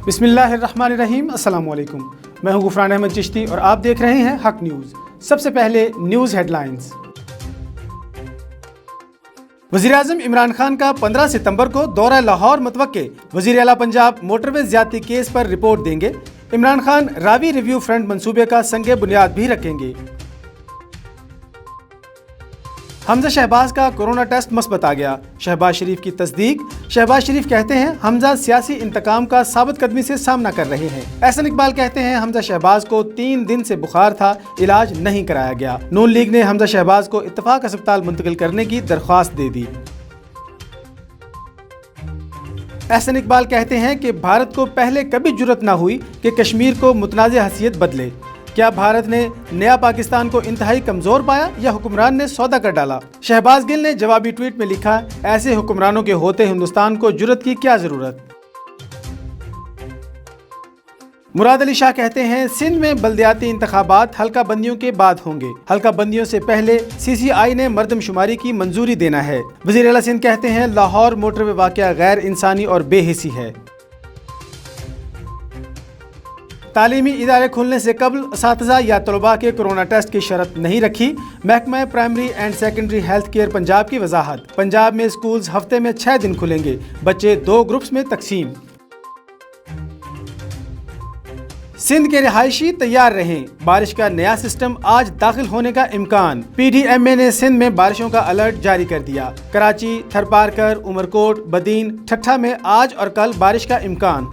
بسم اللہ الرحمن الرحیم، السلام علیکم۔ میں ہوں غفران احمد چشتی اور آپ دیکھ رہے ہیں حق نیوز۔ سب سے پہلے نیوز ہیڈ لائنز۔ وزیراعظم عمران خان کا 15 ستمبر کو دورہ لاہور متوقع، وزیر اعلیٰ پنجاب موٹر وے زیادتی کیس پر رپورٹ دیں گے۔ عمران خان راوی ریویو فرنٹ منصوبے کا سنگ بنیاد بھی رکھیں گے۔ حمزہ شہباز کا کورونا ٹیسٹ مثبت آ گیا، شہباز شریف کی تصدیق۔ شہباز شریف کہتے ہیں حمزہ سیاسی انتقام کا ثابت قدمی سے سامنا کر رہے ہیں۔ احسن اقبال کہتے ہیں حمزہ شہباز کو 3 دن سے بخار تھا، علاج نہیں کرایا گیا۔ نون لیگ نے حمزہ شہباز کو اتفاق اسپتال منتقل کرنے کی درخواست دے دی۔ احسن اقبال کہتے ہیں کہ بھارت کو پہلے کبھی جرأت نہ ہوئی کہ کشمیر کو متنازع حیثیت بدلے۔ کیا بھارت نے نیا پاکستان کو انتہائی کمزور پایا یا حکمران نے سودا کر ڈالا؟ شہباز گل نے جوابی ٹویٹ میں لکھا، ایسے حکمرانوں کے ہوتے ہندوستان کو جرأت کی کیا ضرورت؟ مراد علی شاہ کہتے ہیں سندھ میں بلدیاتی انتخابات حلقہ بندیوں کے بعد ہوں گے، حلقہ بندیوں سے پہلے سی سی آئی نے مردم شماری کی منظوری دینا ہے۔ وزیر اعلیٰ سندھ کہتے ہیں لاہور موٹر وے واقعہ غیر انسانی اور بے حسی ہے۔ تعلیمی ادارے کھلنے سے قبل اساتذہ یا طلباء کے کورونا ٹیسٹ کی شرط نہیں رکھی، محکمہ primary and secondary health care Punjab کی وضاحت۔ پنجاب میں اسکولز ہفتے میں 6 دن کھلیں گے، بچے 2 گروپس میں تقسیم۔ سندھ کے رہائشی تیار رہیں، بارش کا نیا سسٹم آج داخل ہونے کا امکان۔ پی ڈی ایم اے نے سندھ میں بارشوں کا الرٹ جاری کر دیا۔ کراچی، تھرپارکر، عمرکوٹ، بدین، ٹھٹھہ میں آج اور کل بارش کا امکان۔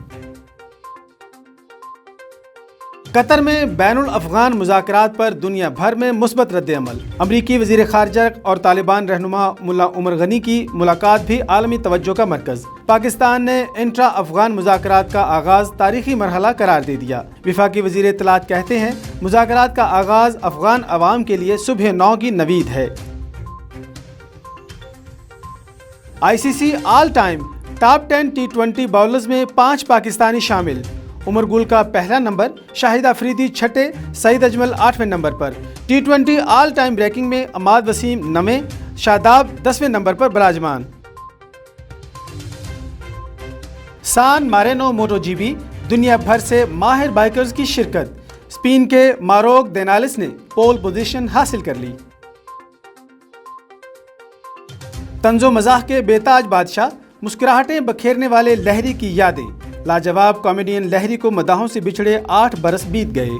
قطر میں بین الافغان مذاکرات پر دنیا بھر میں مثبت رد عمل۔ امریکی وزیر خارجہ اور طالبان رہنما ملا عمر غنی کی ملاقات بھی عالمی توجہ کا مرکز۔ پاکستان نے انٹرا افغان مذاکرات کا آغاز تاریخی مرحلہ قرار دے دیا۔ وفاقی وزیر اطلاعات کہتے ہیں مذاکرات کا آغاز افغان عوام کے لیے صبح 9 کی نوید ہے۔ I C C all time top 10 T20 bowlers میں 5 پاکستانی شامل۔ عمر گل کا پہلا نمبر، شاہد افریدی چھٹے، سعید اجمل 8ویں نمبر پر۔ T20 آل ٹائم رینکنگ میں عماد وسیم 9ویں، شاداب 10ویں نمبر پر براجمان۔ سان مارینو موٹو جی بی، دنیا بھر سے ماہر بائیکرز کی شرکت۔ اسپین کے ماروک دینالس نے پول پوزیشن حاصل کر لی۔ طنز و مزاح کے بے تاج بادشاہ، مسکراہٹیں بکھیرنے والے لہری کی یادیں۔ لاجواب کامیڈین لہری کو مداحوں سے بچھڑے 8 برس بیت گئے۔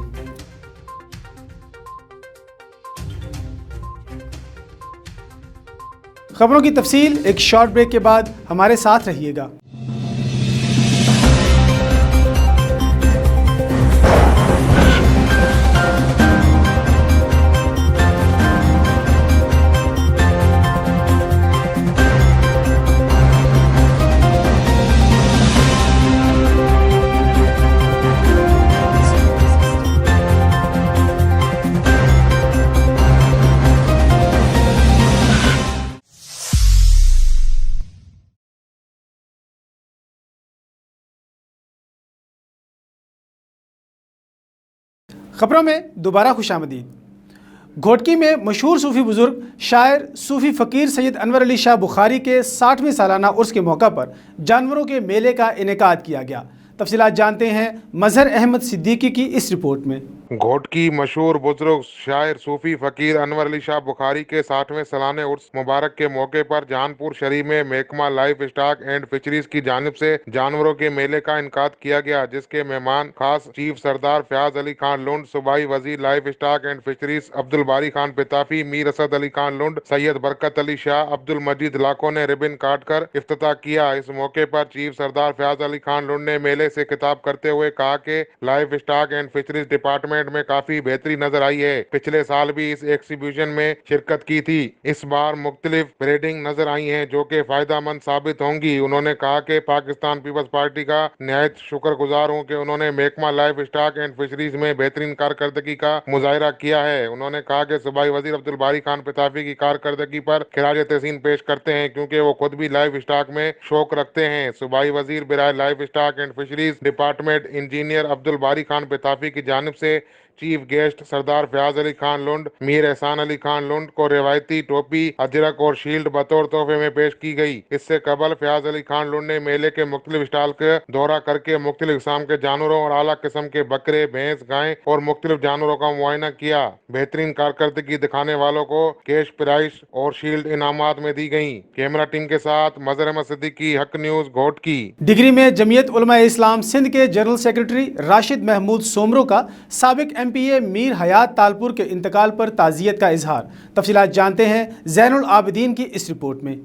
خبروں کی تفصیل ایک شارٹ بریک کے بعد، ہمارے ساتھ رہیے گا۔ خبروں میں دوبارہ خوش آمدید۔ گھوٹکی میں مشہور صوفی بزرگ، شاعر، صوفی فقیر سید انور علی شاہ بخاری کے 60ویں سالانہ عرس کے موقع پر جانوروں کے میلے کا انعقاد کیا گیا۔ تفصیلات جانتے ہیں مظہر احمد صدیقی کی اس رپورٹ میں۔ گھوٹکی مشہور بزرگ، شاعر، صوفی فقیر انور علی شاہ بخاری کے 60ویں سالانہ عرس مبارک کے موقع پر جانپور شریف میں محکمہ لائف اسٹاک اینڈ فشریز کی جانب سے جانوروں کے میلے کا انعقاد کیا گیا، جس کے مہمان خاص چیف سردار فیاض علی خان لنڈ، صوبائی وزیر livestock and fisheries Abdul Bari Khan Pitafi, Mir Asad Ali Khan Lund, Syed Barkat Ali شاہ، عبد المجید لاکھوں نے ربن کاٹ کر افتتاح کیا۔ اس موقع پر چیف سردار فیاض علی خان لنڈ نے میلے سے خطاب کرتے ہوئے کہا کہ life stock and fisheries department میں کافی بہتری نظر آئی ہے۔ پچھلے سال بھی اس ایکسیبیشن میں شرکت کی تھی، اس بار مختلف بریڈنگ نظر آئی ہیں جو کہ فائدہ مند ثابت ہوں گی۔ انہوں نے کہا کہ پاکستان پیپلز پارٹی کا نہایت شکر گزار ہوں کہ انہوں نے محکمہ لائف اسٹاک اینڈ فشریز میں بہترین کارکردگی کا مظاہرہ کیا ہے۔ انہوں نے کہا کہ صوبائی وزیر عبدالباری خان پتافی کی کارکردگی پر خراج تحسین پیش کرتے ہیں کیونکہ وہ خود بھی لائف اسٹاک میں شوق رکھتے ہیں۔ صوبائی وزیر برائے livestock and fisheries department engineer Abdul Bari Khan Pitafi کی جانب سے चीफ गेस्ट सरदार फयाज अली खान लुंड, मीर एहसान अली खान लुंड को रिवायती टोपी, अजरक और शील्ड बतौर तोहफे में पेश की गई। इससे कबल फयाज अली खान लुंड ने मेले के मुख्तलिफ स्टॉल का दौरा करके मुख्तलिफ किस्म के जानवरों और आला किस्म के बकरे, भैंस, गाय और मुख्तलिफ जानवरों का मुआयना किया। बेहतरीन कारकर्दगी दिखाने वालों को कैश प्राइज और शील्ड इनामात में दी गई। कैमरा टीम के साथ मजहर अहमद सिद्दीकी, हक न्यूज, घोटकी। डिग्री में जमीयत उलमा इस्लाम सिंध के जनरल सेक्रेटरी राशिद महमूद सोमरो का साबिक MPA मीर हयात तालपुर के इंतकाल पर ताज़ियत का इजहार। तफसीलात जानते हैं ज़ैनुल आबिदीन की इस रिपोर्ट में।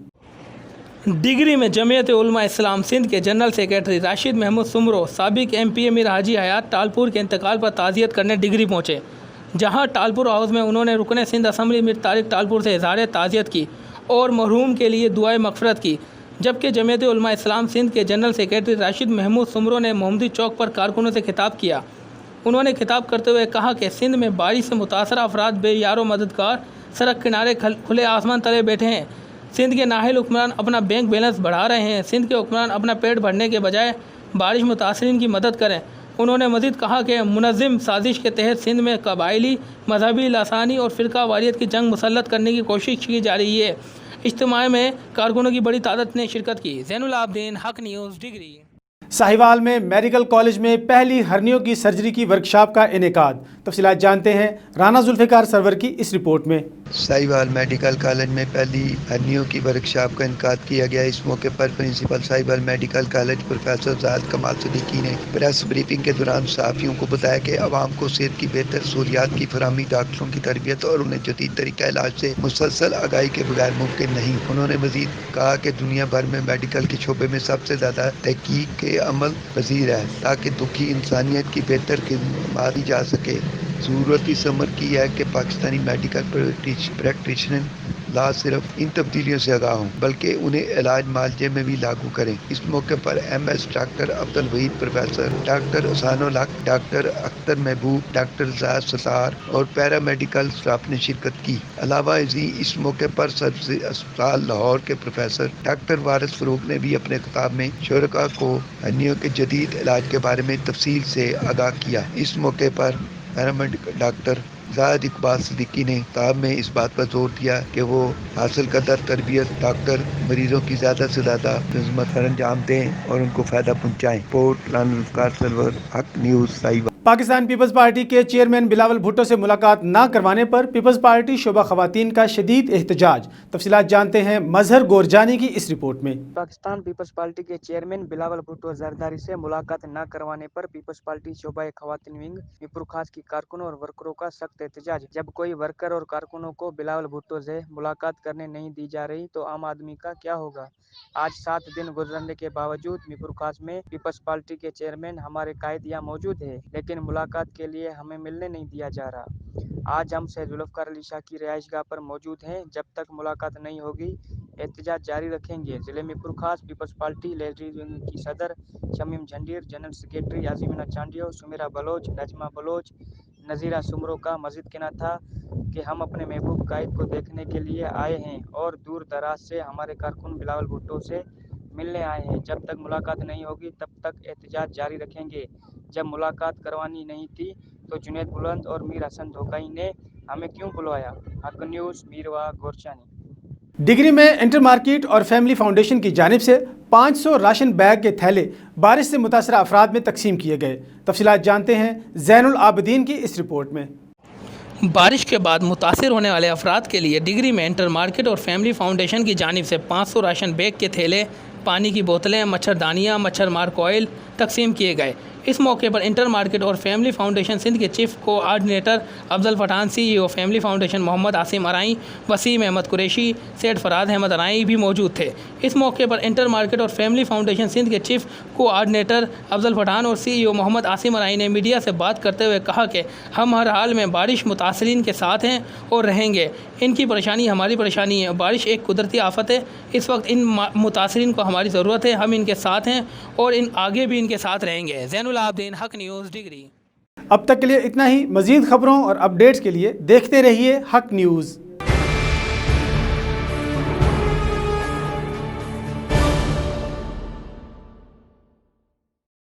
डिग्री में जमीयत उलमा इस्लाम सिंध के जनरल सेक्रेटरी राशिद महमूद सोमरो साबिक MPA मीर हाजी हयात तालपुर के इंतकाल पर ताज़ियत करने डिग्री पहुँचे, जहाँ तालपुर हाउस में उन्होंने रुकन सिंध असम्बली मीर तारिक तालपुर से इजहार ताज़ियत की और मरहूम के लिए दुआए मग़फ़िरत की। जबकि जमीयत उलमा इस्लाम सिंध के जनरल सेक्रेटरी राशिद महमूद सोमरो ने मोहम्मदी चौक पर कारकुनों से खिताब किया। उन्होंने खिताब करते हुए कहा कि सिंध में बारिश से मुतासर अफराद बेयारो मददगार सड़क किनारे खुले आसमान तले बैठे हैं। सिंध के नाहिल हुक्मरान अपना बैंक बैलेंस बढ़ा रहे हैं। सिंध के हुक्मरान अपना पेट भरने के बजाय बारिश मुतासरीन की मदद करें। उन्होंने मज़ीद कहा कि मुनज़्ज़म साजिश के तहत सिंध में कबायली, मजहबी, लासानी और फ़िरका वारियत की जंग मुसल्लत करने की कोशिश की जा रही है। इज्तिमा में कारकुनों की बड़ी तादाद ने शिरकत की। ज़ैनुल आबिदीन, हक न्यूज़, डिग्री। साहिवाल में मेडिकल कॉलेज में पहली हर्नियों की सर्जरी की वर्कशॉप का इनेकाद। तफसीलात जानते हैं राना जुल्फ़िकार सरवर की इस रिपोर्ट में। साहिवाल मेडिकल कॉलेज में पहली हर्नियों की वर्कशॉप का इनेकाद किया गया। इस मौके पर principal Sahiwal medical college professor Zahid Kamal Siddiqui ने प्रेस ब्रीफिंग के दौरान सहाफ़ियों को बताया कि आवाम को सेहत की बेहतर सहूलियात की फराहमी, डॉक्टरों की तरबियत और उन्हें जदीद तरीका इलाज से मुसलसल आगाही के बगैर मुमकिन नहीं। उन्होंने मज़ीद कहा कि दुनिया भर में मेडिकल के शोबे में सबसे ज़्यादा तहकीक के अमल पजीर है ताकि दुखी इंसानियत की बेहतर खिदमत की जा सके। ज़रूरत इस अमर की है कि पाकिस्तानी मेडिकल प्रैक्टिशनर ला सिर्फ इन तब्दीलियों से आगाह हों बल्कि उन्हें इलाज मालजे में भी लागू करें। इस मौके पर MS doctor Abdul Waheed, professor doctor Hussainul Haq, doctor Akhtar महबूब, डॉक्टर ज़ाहिद सत्तार और पैरा मेडिकल स्टाफ ने शिरकत की। अलावा इस मौके पर सरकारी अस्पताल लाहौर के प्रोफेसर डॉक्टर वारिस फरूक ने भी अपने खिताब में शुरका को हर्नियों के जदीद इलाज के बारे में तफसील से आगाह किया। इस मौके पर पैरामेडिकल डॉक्टर ज़ाहिद इकबाल सिद्दीकी ने किताब में इस बात पर जोर दिया कि वो हासिल करदा तरबियत डॉक्टर मरीजों की ज़्यादा से ज़्यादा खिदमत अंजाम दें और उनको फ़ायदा पहुँचाएँ। पोर्ट Rana Zulfiqar Sarwar, Haq news, Sahiwal. Pakistan Peoples Party के चेयरमैन बिलावल भुट्टो से मुलाकात न करवाने पर पीपल्स पार्टी शोबा खवातीन का शदीद एहतजाज। तफसीलात जानते हैं मजहर गोरजानी की इस रिपोर्ट में। पाकिस्तान पीपल्स पार्टी के चेयरमैन बिलावल भुट्टो जरदारी से मुलाकात न करवाने पर पीपल्स पार्टी शोबा खवातीन विंग मीरपुर खास की कारकुनों और वर्करों का सख्त एहतजाज। जब कोई वर्कर और कारकुनों को बिलावल भुट्टो से मुलाकात करने नहीं दी जा रही तो आम आदमी का क्या होगा। आज 7 दिन गुजरने के बावजूद मीरपुर खास में पीपल्स पार्टी के चेयरमैन हमारे कायद यहाँ मौजूद है, लेकिन मुलाकात के लिए हमें मिलने नहीं दिया जा रहा। आज हम सैयद जुल्फ़िकार अली शाह की रिहाइशगाह पर मौजूद हैं। जब तक मुलाकात नहीं होगी एहतजाज जारी रखेंगे। जिले मीरपुर खास पीपल्स पार्टी लेडीज विंग की सदर शमीम झंडीर, जनरल सेक्रेटरी आज़मीना चांडियो, सुमेरा बलोच, नजमा बलोच, नज़ीरा सुमरो का मज़ीद कहना था कि हम अपने महबूब कायद को देखने के लिए आए हैं और दूर दराज से हमारे कारकुन बिलावल भुट्टो से मिलने आए हैं। जब तक मुलाकात नहीं होगी तब तक एहतजाज जारी रखेंगे। जब मुलाकात करवानी नहीं थी तो जुनैद बुलंद और मीर हसन धोकाई ने हमें क्यों बुलवाया। हक न्यूज़, मीरवा गोरचानी। डिग्री में इंटर मार्केट और फैमिली फाउंडेशन की जानिब से 500 राशन बैग के थैले बारिश से मुतासरा अफराद में तकसीम किए गए। तफसीलात जानते हैं ज़ैनुल आबिदीन की इस रिपोर्ट में। बारिश के बाद मुतासिर होने वाले अफराद के लिए डिग्री में इंटर मार्केट और फैमिली फाउंडेशन की जानिब से 500 राशन बैग के थैले, पानी की बोतलें, मच्छरदानियाँ, मच्छर मार कोयल तकसीम किए गए। इस मौके पर इंटर मार्केट और फैमिली फाउंडेशन सिंध के chief coordinator Afzal Pathan, CEO family foundation Mohammad Asim Arai, Waseem Ahmed Qureshi, Syed Farad Ahmed Arai भी मौजूद थे। इस मौके पर इंटर मार्केट और फैमिली फाउंडेशन सिंध के चीफ कोऑर्डिनेटर अफजल पठान और CEO मोहम्मद आसिम अराई ने मीडिया से बात करते हुए कहा कि हम हर हाल में बारिश मुतासरीन के साथ हैं और रहेंगे। इनकी परेशानी हमारी परेशानी है। बारिश एक कुदरती आफत है। इस वक्त इन मुतासरीन को हमारी ज़रूरत है। हम इनके साथ हैं और आगे भी इनके साथ रहेंगे। ज़ैनुल आबिदीन, हक न्यूज़, डिग्री। अब तक के लिए इतना ही। मज़ीद खबरों और अपडेट्स के लिए देखते रहिए हक न्यूज़।